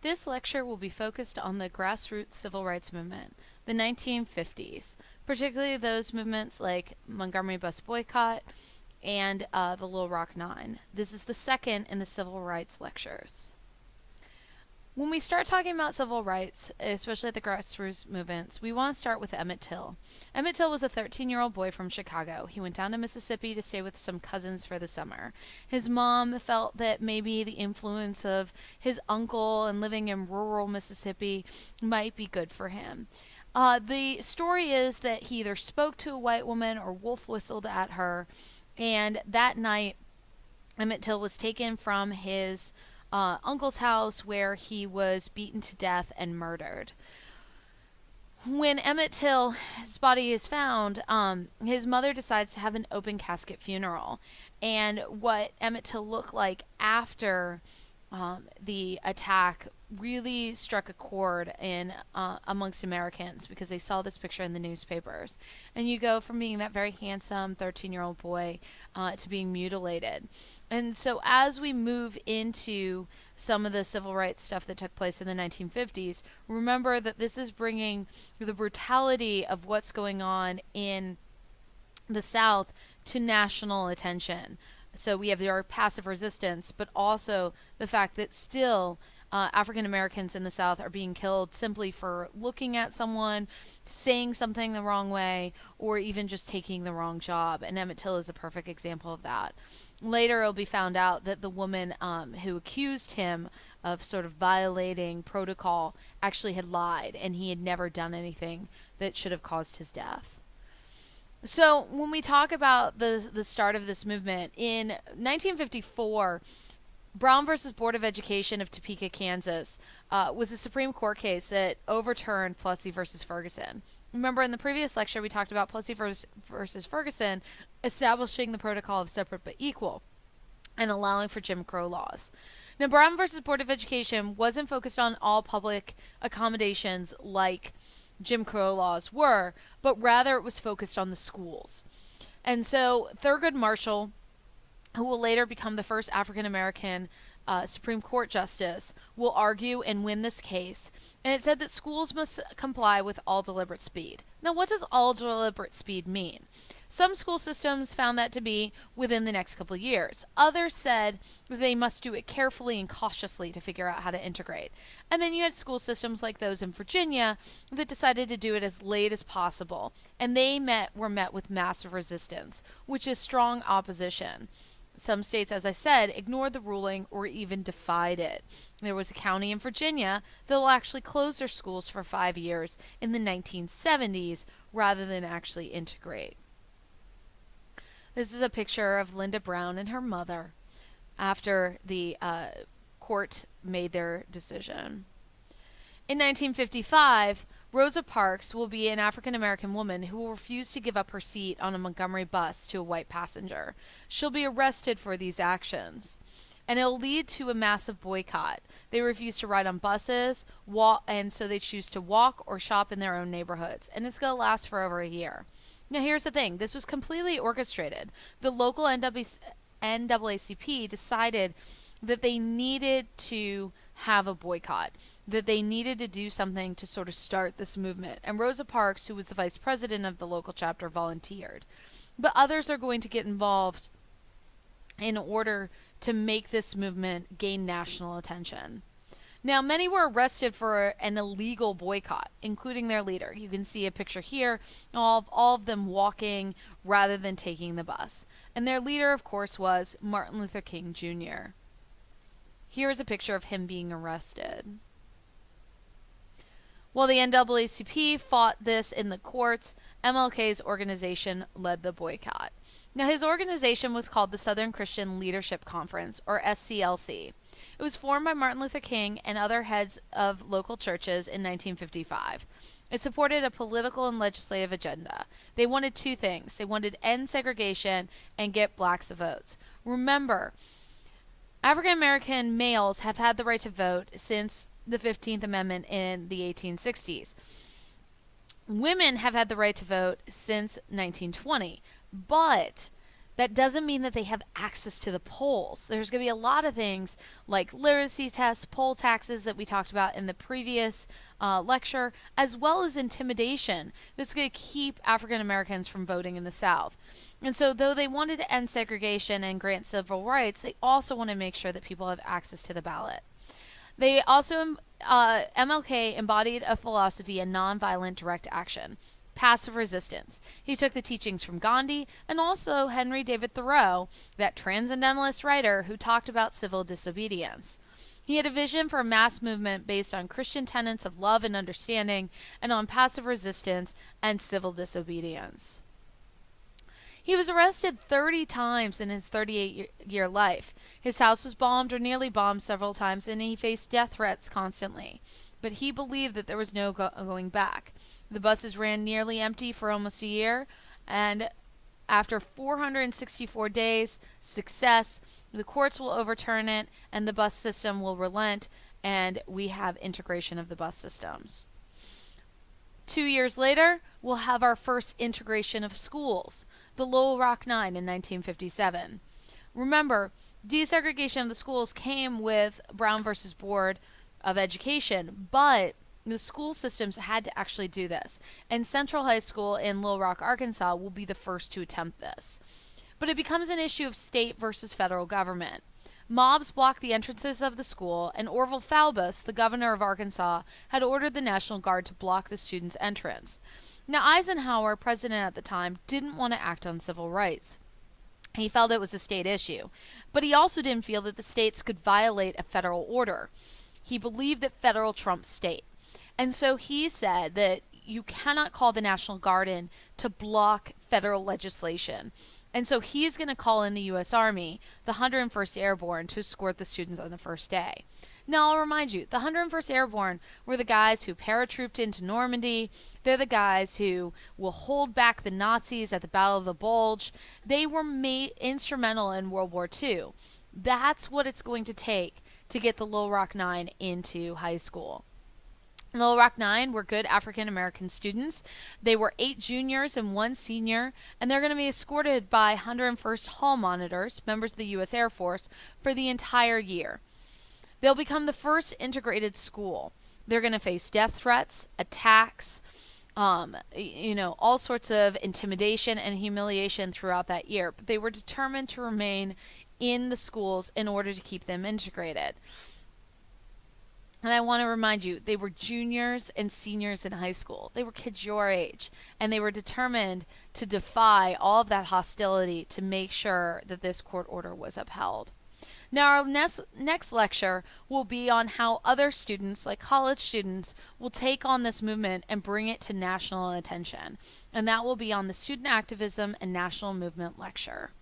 This lecture will be focused on the grassroots civil rights movement, the 1950s, particularly those movements like Montgomery Bus Boycott and the Little Rock Nine. This is the second in the civil rights lectures. When we start talking about civil rights, especially the grassroots movements, we want to start with Emmett Till. Emmett Till was a 13-year-old boy from Chicago. He went down to Mississippi to stay with some cousins for the summer. His mom felt that maybe the influence of his uncle and living in rural Mississippi might be good for him. The story is that he either spoke to a white woman or wolf whistled at her, and that night Emmett Till was taken from his uncle's house where he was beaten to death and murdered. When Emmett Till, his body is found, his mother decides to have an open casket funeral. And what Emmett Till looked like after the attack really struck a chord in amongst Americans because they saw this picture in the newspapers. And you go from being that very handsome 13-year-old boy to being mutilated. And so as we move into some of the civil rights stuff that took place in the 1950s, remember that this is bringing the brutality of what's going on in the South to national attention. So we have our passive resistance, but also the fact that still African Americans in the South are being killed simply for looking at someone, saying something the wrong way, or even just taking the wrong job. And Emmett Till is a perfect example of that. Later, it'll be found out that the woman who accused him of sort of violating protocol actually had lied, and he had never done anything that should have caused his death. So when we talk about the start of this movement, in 1954, Brown versus Board of Education of Topeka, Kansas, was a Supreme Court case that overturned Plessy versus Ferguson. Remember, in the previous lecture, we talked about Plessy versus Ferguson establishing the protocol of separate but equal and allowing for Jim Crow laws. Now, Brown versus Board of Education wasn't focused on all public accommodations like Jim Crow laws were, but rather it was focused on the schools. And so Thurgood Marshall, who will later become the first African American Supreme Court justice, will argue and win this case. And it said that schools must comply with all deliberate speed. Now, what does all deliberate speed mean? Some school systems found that to be within the next couple of years. Others said that they must do it carefully and cautiously to figure out how to integrate. And then you had school systems like those in Virginia that decided to do it as late as possible. And they were met with massive resistance, which is strong opposition. Some states, as I said, ignored the ruling or even defied it. There was a county in Virginia that will actually close their schools for 5 years in the 1970s rather than actually integrate. This is a picture of Linda Brown and her mother after the court made their decision. In 1955, Rosa Parks will be an African American woman who will refuse to give up her seat on a Montgomery bus to a white passenger. She'll be arrested for these actions, and it'll lead to a massive boycott. They refuse to ride on buses, and so they choose to walk or shop in their own neighborhoods, and it's going to last for over a year. Now, here's the thing. This was completely orchestrated. The local NAACP decided that they needed to have a boycott, that they needed to do something to sort of start this movement. And Rosa Parks, who was the vice president of the local chapter, volunteered. But others are going to get involved in order to make this movement gain national attention. Now, many were arrested for an illegal boycott, including their leader. You can see a picture here, all of them walking rather than taking the bus. And their leader, of course, was Martin Luther King Jr. Here's a picture of him being arrested. While the NAACP fought this in the courts, MLK's organization led the boycott. Now, his organization was called the Southern Christian Leadership Conference, or SCLC. It was formed by Martin Luther King and other heads of local churches in 1955. It supported a political and legislative agenda. They wanted two things. They wanted to end segregation and get blacks votes. Remember, African American males have had the right to vote since the 15th Amendment in the 1860s. Women have had the right to vote since 1920, but That doesn't mean that they have access to the polls. There's going to be a lot of things like literacy tests, poll taxes that we talked about in the previous lecture, as well as intimidation that's going to keep African Americans from voting in the South. And so, though they wanted to end segregation and grant civil rights, they also want to make sure that people have access to the ballot. They also, MLK embodied a philosophy of nonviolent direct action, passive resistance. He took the teachings from Gandhi and also Henry David Thoreau, that transcendentalist writer who talked about civil disobedience. He had a vision for a mass movement based on Christian tenets of love and understanding and on passive resistance and civil disobedience. He was arrested 30 times in his 38-year life. His house was bombed or nearly bombed several times, and he faced death threats constantly. But he believed that there was no going back. The buses ran nearly empty for almost a year, and after 464 days, success, the courts will overturn it, and the bus system will relent, and we have integration of the bus systems. 2 years later, we'll have our first integration of schools, the Little Rock Nine in 1957. Remember, desegregation of the schools came with Brown versus Board of Education, but the school systems had to actually do this. And Central High School in Little Rock, Arkansas will be the first to attempt this. But it becomes an issue of state versus federal government. Mobs blocked the entrances of the school, and Orville Faubus, the governor of Arkansas, had ordered the National Guard to block the students' entrance. Now, Eisenhower, president at the time, didn't want to act on civil rights. He felt it was a state issue. But he also didn't feel that the states could violate a federal order. He believed that federal trumps state. And so he said that you cannot call the National Guard in to block federal legislation. And so he's going to call in the U.S. Army, the 101st Airborne, to escort the students on the first day. Now, I'll remind you, the 101st Airborne were the guys who paratrooped into Normandy. They're the guys who will hold back the Nazis at the Battle of the Bulge. They were instrumental in World War II. That's what it's going to take to get the Little Rock Nine into high school. Little Rock Nine were good African American students. They were 8 juniors and 1 senior, and they're going to be escorted by 101st Hall monitors, members of the U.S. Air Force, for the entire year. They'll become the first integrated school. They're going to face death threats, attacks, all sorts of intimidation and humiliation throughout that year. But they were determined to remain in the schools in order to keep them integrated. And I want to remind you, they were juniors and seniors in high school. They were kids your age. And they were determined to defy all of that hostility to make sure that this court order was upheld. Now, our next lecture will be on how other students, like college students, will take on this movement and bring it to national attention. And that will be on the Student Activism and National Movement lecture.